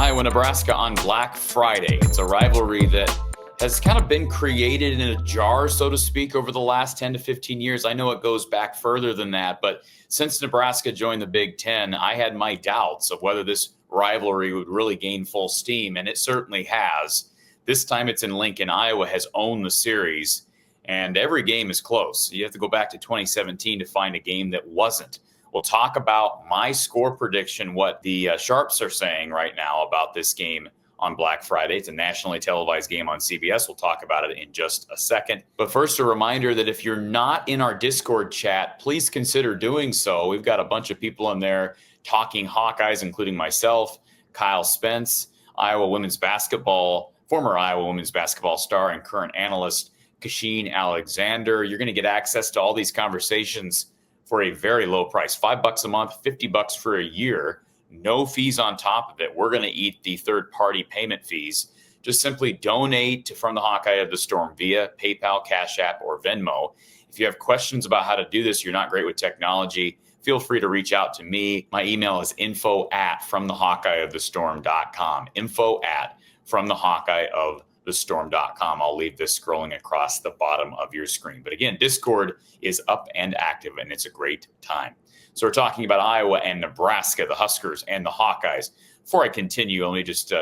Iowa, Nebraska on Black Friday. It's a rivalry that has kind of been created in a jar, so to speak, over the last 10 to 15 years. I know it goes back further than that, but since Nebraska joined the Big Ten, I had my doubts of whether this rivalry would really gain full steam, and it certainly has. This time it's in Lincoln. Iowa has owned the series, and every game is close. You have to go back to 2017 to find a game that wasn't. We'll talk about my score prediction, what the Sharps are saying right now about this game on Black Friday. It's a nationally televised game on CBS. We'll talk about it in just a second. But first, a reminder that if you're not in our Discord chat, please consider doing so. We've got a bunch of people in there talking Hawkeyes, including myself, Kyle Spence, Iowa women's basketball, former Iowa women's basketball star and current analyst, Kasheen Alexander. You're going to get access to all these conversations for a very low price, $5 a month, $50 for a year, no fees on top of it. We're going to eat the third-party payment fees. Just simply donate From the Hawkeye of the Storm via PayPal, Cash App, or Venmo. If you have questions about how to do this, you're not great with technology, feel free to reach out to me. My email is info@fromthehawkeyeofthestorm.com, info@fromthehawkeyeofthestorm.com. I'll leave this scrolling across the bottom of your screen. But again, Discord is up and active, and it's a great time. So we're talking about Iowa and Nebraska, the Huskers and the Hawkeyes. Before I continue, let me just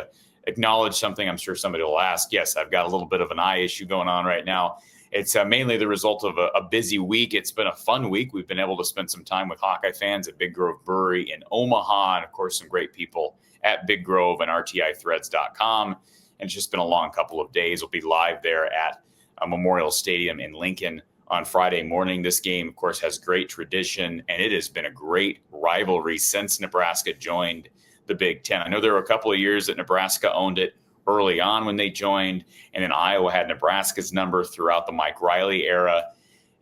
acknowledge something I'm sure somebody will ask. Yes, I've got a little bit of an eye issue going on right now. It's mainly the result of a busy week. It's been a fun week. We've been able to spend some time with Hawkeye fans at Big Grove Brewery in Omaha, and of course, some great people at Big Grove and RTIthreads.com. And it's just been a long couple of days. We'll be live there at Memorial Stadium in Lincoln on Friday morning. This game, of course, has great tradition, and it has been a great rivalry since Nebraska joined the Big Ten. I know there were a couple of years that Nebraska owned it early on when they joined, and then Iowa had Nebraska's number throughout the Mike Riley era.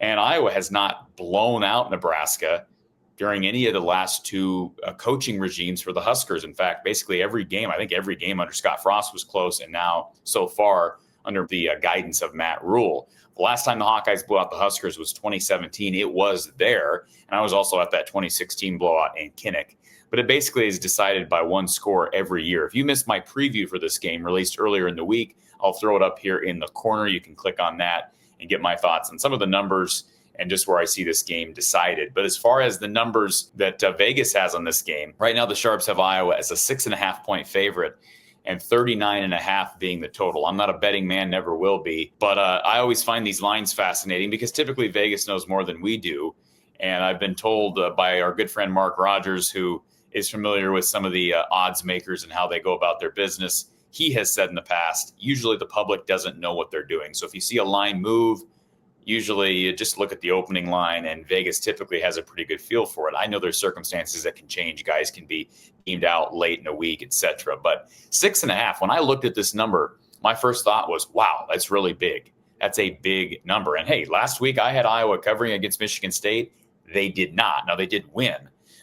And Iowa has not blown out Nebraska during any of the last two coaching regimes for the Huskers. In fact, basically every game, I think every game under Scott Frost was close, and now so far under the guidance of Matt Rule. The last time the Hawkeyes blew out the Huskers was 2017. It was there, and I was also at that 2016 blowout in Kinnick. But it basically is decided by one score every year. If you missed my preview for this game released earlier in the week, I'll throw it up here in the corner. You can click on that and get my thoughts on some of the numbers and just where I see this game decided. But as far as the numbers that Vegas has on this game, right now the Sharps have Iowa as a 6.5-point favorite, and 39.5 being the total. I'm not a betting man, never will be, but I always find these lines fascinating because typically Vegas knows more than we do. And I've been told by our good friend Mark Rogers, who is familiar with some of the odds makers and how they go about their business. He has said in the past, usually the public doesn't know what they're doing. So if you see a line move, usually you just look at the opening line, and Vegas typically has a pretty good feel for it. I know there's circumstances that can change. Guys can be deemed out late in a week, etc. But 6.5, when I looked at this number, my first thought was, wow, that's really big. That's a big number. And hey, last week I had Iowa covering against Michigan State. They did not. Now, they did win,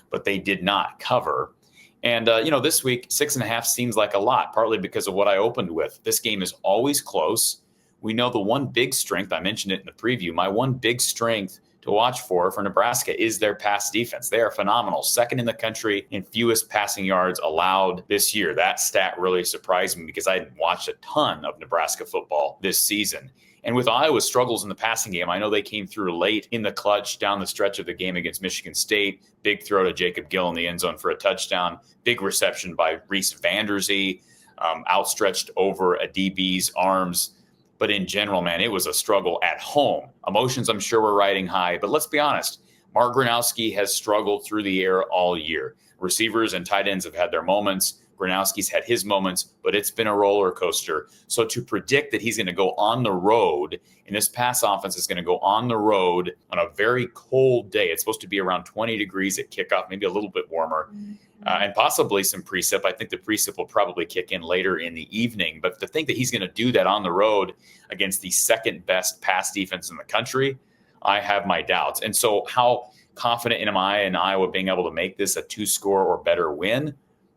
but they did not cover. And, this week, 6.5 seems like a lot, partly because of what I opened with. This game is always close. We know the one big strength, I mentioned it in the preview, my one big strength to watch for Nebraska is their pass defense. They are phenomenal. Second in the country in fewest passing yards allowed this year. That stat really surprised me because I hadn't watched a ton of Nebraska football this season. And with Iowa's struggles in the passing game, I know they came through late in the clutch down the stretch of the game against Michigan State. Big throw to Jacob Gill in the end zone for a touchdown. Big reception by Reese Vanderzee, outstretched over a DB's arms. But in general, man, it was a struggle at home. Emotions, I'm sure, were riding high. But let's be honest, Mark Gronowski has struggled through the air all year. Receivers and tight ends have had their moments. Gronowski's had his moments, but it's been a roller coaster. So to predict that he's going to go on the road, and this pass offense is going to go on the road on a very cold day. It's supposed to be around 20 degrees at kickoff, maybe a little bit warmer, and possibly some precip. I think the precip will probably kick in later in the evening. But to think that he's going to do that on the road against the second best pass defense in the country, I have my doubts. And so how confident am I in Iowa being able to make this a 2-score or better win?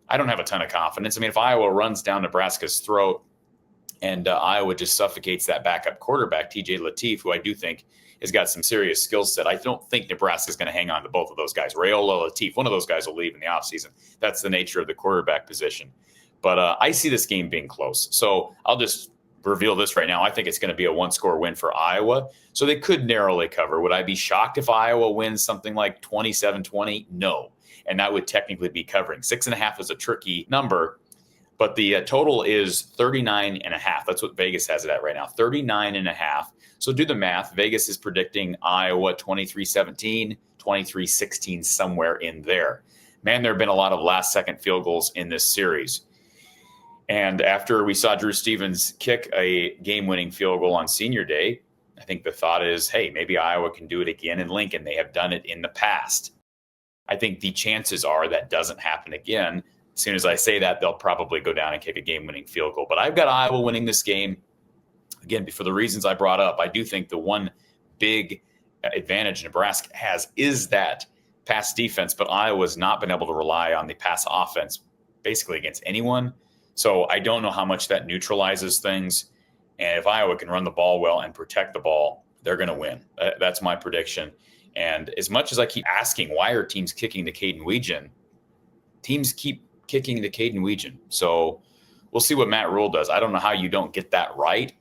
I don't have a ton of confidence. I mean, if Iowa runs down Nebraska's throat and Iowa just suffocates that backup quarterback, TJ Lateef, who I do think has got some serious skill set, I don't think Nebraska's going to hang on to both of those guys. Raiola, Lateef, one of those guys will leave in the offseason. That's the nature of the quarterback position. But I see this game being close. So I'll just reveal this right now. I think it's going to be a one-score win for Iowa. So they could narrowly cover. Would I be shocked if Iowa wins something like 27-20? No. And that would technically be covering. 6.5 is a tricky number, but the total is 39.5. That's what Vegas has it at right now, 39.5. So do the math. Vegas is predicting Iowa 23-17, 23-16, somewhere in there. Man, there have been a lot of last-second field goals in this series. And after we saw Drew Stevens kick a game-winning field goal on Senior Day, I think the thought is, hey, maybe Iowa can do it again in Lincoln. They have done it in the past. I think the chances are that doesn't happen again. As soon as I say that, they'll probably go down and kick a game-winning field goal. But I've got Iowa winning this game. Again, for the reasons I brought up, I do think the one big advantage Nebraska has is that pass defense, but Iowa's not been able to rely on the pass offense basically against anyone. So I don't know how much that neutralizes things. And if Iowa can run the ball well and protect the ball, they're going to win. That's my prediction. And as much as I keep asking, why are teams kicking to Caden Weegan? Teams keep kicking to Caden Weegan. So we'll see what Matt Rule does. I don't know how you don't get that right,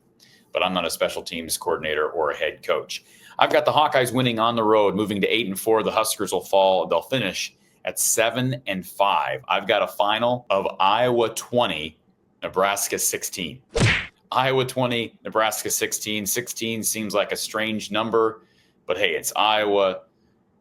but I'm not a special teams coordinator or a head coach. I've got the Hawkeyes winning on the road, moving to 8-4. The Huskers will fall. They'll finish at 7-5. I've got a final of Iowa 20, Nebraska 16. Iowa 20, Nebraska 16. 16 seems like a strange number, but hey, it's Iowa.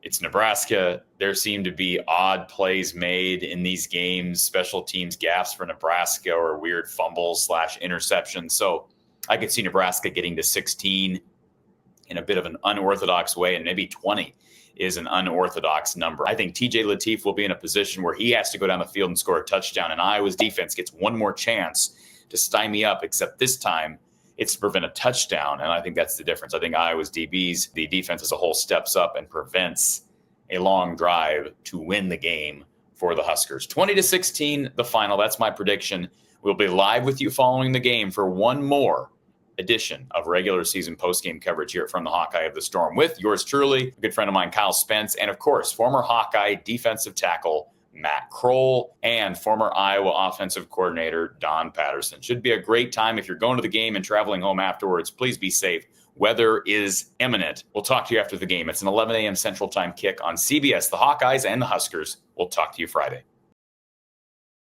It's Nebraska. There seem to be odd plays made in these games, special teams gaffes for Nebraska or weird fumbles / interceptions. So I could see Nebraska getting to 16 in a bit of an unorthodox way, and maybe 20 is an unorthodox number. I think TJ Lateef will be in a position where he has to go down the field and score a touchdown, and Iowa's defense gets one more chance to stymie up, except this time it's to prevent a touchdown, and I think that's the difference. I think Iowa's DBs, the defense as a whole, steps up and prevents a long drive to win the game for the Huskers. 20-16, the final. That's my prediction. We'll be live with you following the game for one more edition of regular season post-game coverage here from the Hawkeye of the Storm with yours truly, a good friend of mine, Kyle Spence, and of course, former Hawkeye defensive tackle Matt Kroll and former Iowa offensive coordinator Don Patterson. Should be a great time. If you're going to the game and traveling home afterwards, please be safe. Weather is imminent. We'll talk to you after the game. It's an 11 a.m. Central Time kick on CBS. The Hawkeyes and the Huskers. We'll talk to you Friday.